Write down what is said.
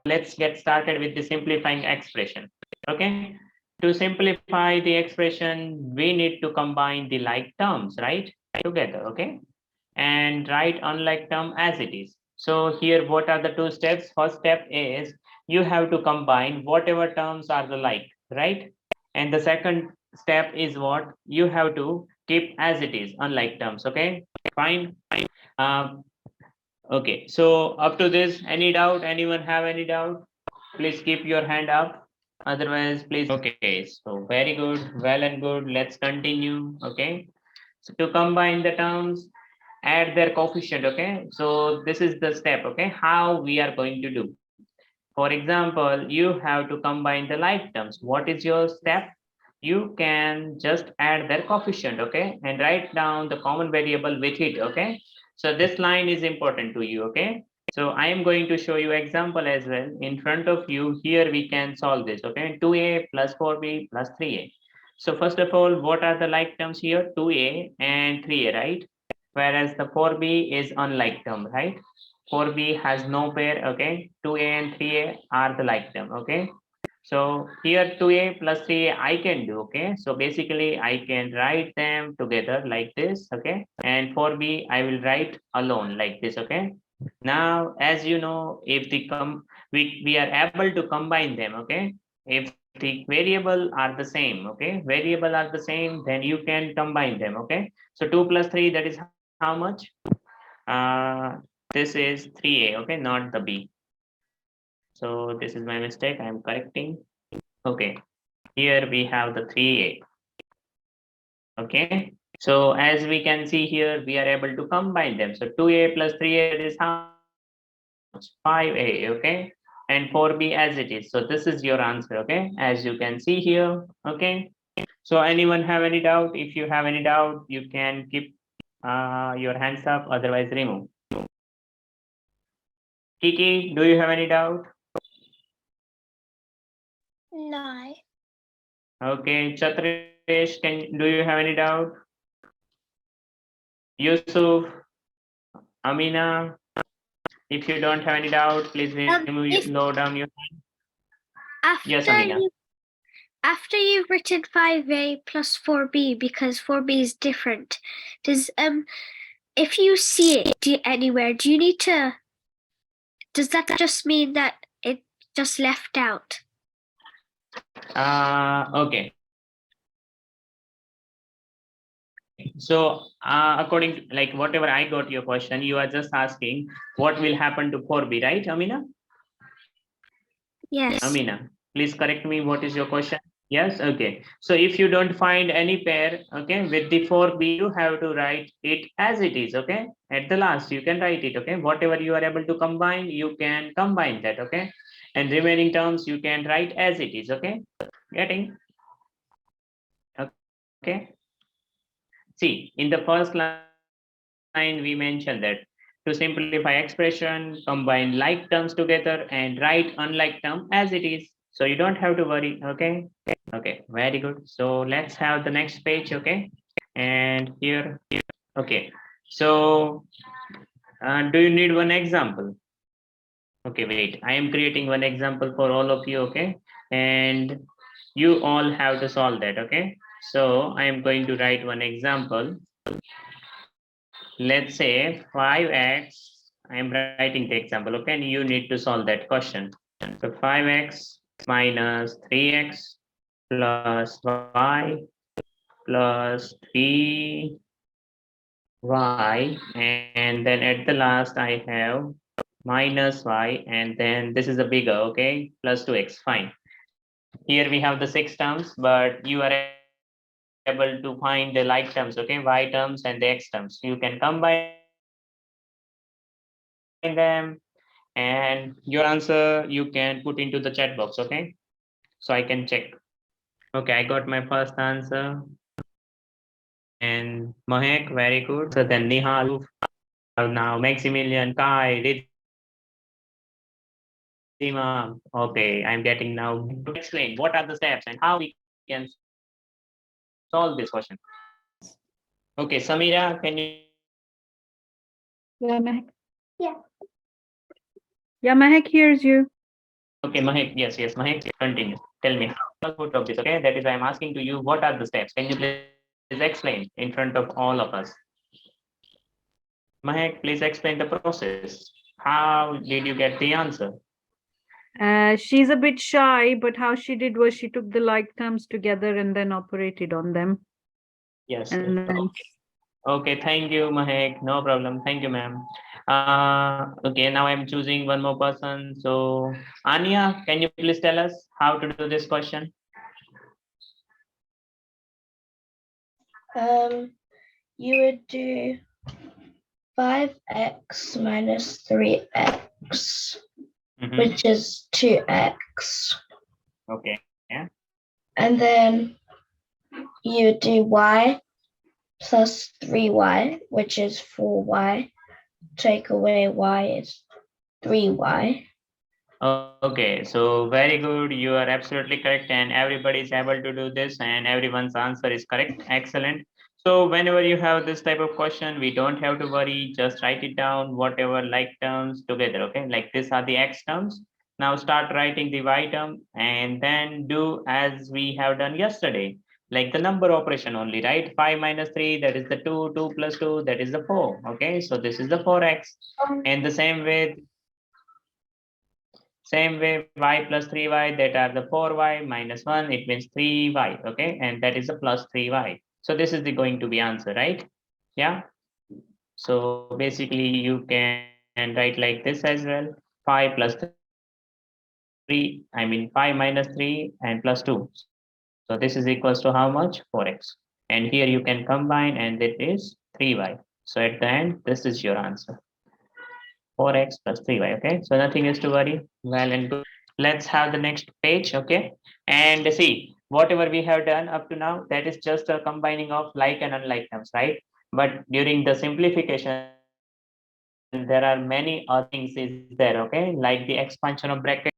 Let's get started with the simplifying expression. Okay, to simplify the expression, we need to combine the like terms, right, together. Okay, and write unlike term as it is. So here, what are the two steps? First step is you have to combine whatever terms are the like, right? And the second step is what you have to keep as it is, unlike terms. Okay, fine. Um, okay, so up to this, any doubt? Anyone have any doubt? Please keep your hand up. Otherwise, please. Okay, so very good, well and good. Let's continue. Okay, so to combine the terms, add their coefficient. Okay, so this is the step. Okay, how we are going to do. For example, you have to combine the like terms. What is your step? You can just add their coefficient. Okay, and write down the common variable with it. Okay, so this line is important to you. Okay, so I am going to show you example as well in front of you. Here we can solve this. Okay, 2a plus 4b plus 3a. So first of all, what are the like terms here? 2a and 3a, right? Whereas the 4b is unlike term, right? 4b has no pair. Okay, 2a and 3a are the like term. Okay, so here 2a plus 3a I can do. Okay, so basically I can write them together like this. Okay, and 4b I will write alone like this. Okay, now as you know, if we are able to combine them. Okay, if the variable are the same. Okay, variable are the same, then you can combine them. Okay, so 2 plus 3, that is how much? uh this is 3a. Okay, not the b. So this is my mistake, I'm correcting. Okay, here we have the 3a. Okay, so as we can see here, we are able to combine them. So 2a plus 3a is how much? 5a. Okay, and 4b as it is. So this is your answer. Okay, as you can see here. Okay, so anyone have any doubt? If you have any doubt, you can keep your hands up, otherwise remove. Kiki, do you have any doubt? No. Okay, Chatrish, do you have any doubt? Yusuf, Amina, if you don't have any doubt, please lower down your hand. Yes, Amina. After you've written 5a plus 4b, because 4b is different, does if you see it anywhere, do you need to? Does that just mean that it just left out? Okay. So according to like whatever I got your question, you are just asking what will happen to 4b, right, Amina? Yes. Amina, please correct me. What is your question? Yes. Okay. So if you don't find any pair, okay, with the 4b, you have to write it as it is. Okay. At the last, you can write it. Okay. Whatever you are able to combine, you can combine that. Okay. And remaining terms, you can write as it is. Okay. Getting? Okay. See, in the first line, we mentioned that to simplify expression, combine like terms together and write unlike term as it is. So you don't have to worry. Okay. Okay. Very good. So let's have the next page. Okay. And here. Okay. So do you need one example? Okay, wait. I am creating one example for all of you. Okay. And you all have to solve that. Okay. So I am going to write one example. Let's say 5x, I'm writing the example, okay, and you need to solve that question. So 5x minus 3x plus y plus 3y, and then at the last I have minus y, and then this is a bigger, okay, plus 2x, fine. Here we have the 6 terms, but you are able to find the like terms, okay, y terms and the x terms. You can combine them, and your answer you can put into the chat box. Okay, so I can check. Okay, I got my first answer. And Mahek, very good. So then Nihal, now Maximilian, Kai, Ridhima. Okay, I'm getting now. Explain what are the steps and how we can solve this question. Okay, Samira, can you please explain? Yeah, Mahek. Yeah. Yeah, Mahek hears you. Okay, Mahek, yes, Mahek, continue. Tell me, how put of this, okay? That is, I'm asking to you, what are the steps? Can you please explain in front of all of us? Mahek, please explain the process. How did you get the answer? She's a bit shy, but how she did was she took the like terms together and then operated on them. Yes, And then okay, thank you, Mahek. No problem. Thank you, ma'am. Okay, now I'm choosing one more person. So, Anya, can you please tell us how to do this question? You would do 5x minus 3x, Mhm. which is 2x. Okay. And then you would do y plus 3y, which is 4y. Take away y is 3y. Okay, so very good. You are absolutely correct, and everybody is able to do this, and everyone's answer is correct. Excellent. So whenever you have this type of question, we don't have to worry. Just write it down, whatever like terms together. Okay, like these are the x terms. Now start writing the y term, and then do as we have done yesterday, like the number operation only, right? 5 minus 3, that is the 2. 2 plus 2, that is the 4. Okay, so this is the 4x. And the same way, y plus 3y, that are the 4y minus 1, it means 3y, okay? And that is the plus 3y. So this is the going to be answer, right? Yeah. So basically you can write like this as well. 5 plus 3, 5 minus 3 and plus 2. So this is equals to how much? 4x. And here you can combine and it is 3y. So at the end, this is your answer. 4x plus 3y, okay? So nothing is to worry. Well and good. Let's have the next page, okay? And see, whatever we have done up to now, that is just a combining of like and unlike terms, right? But during the simplification, there are many other things is there, okay? Like the expansion of bracket,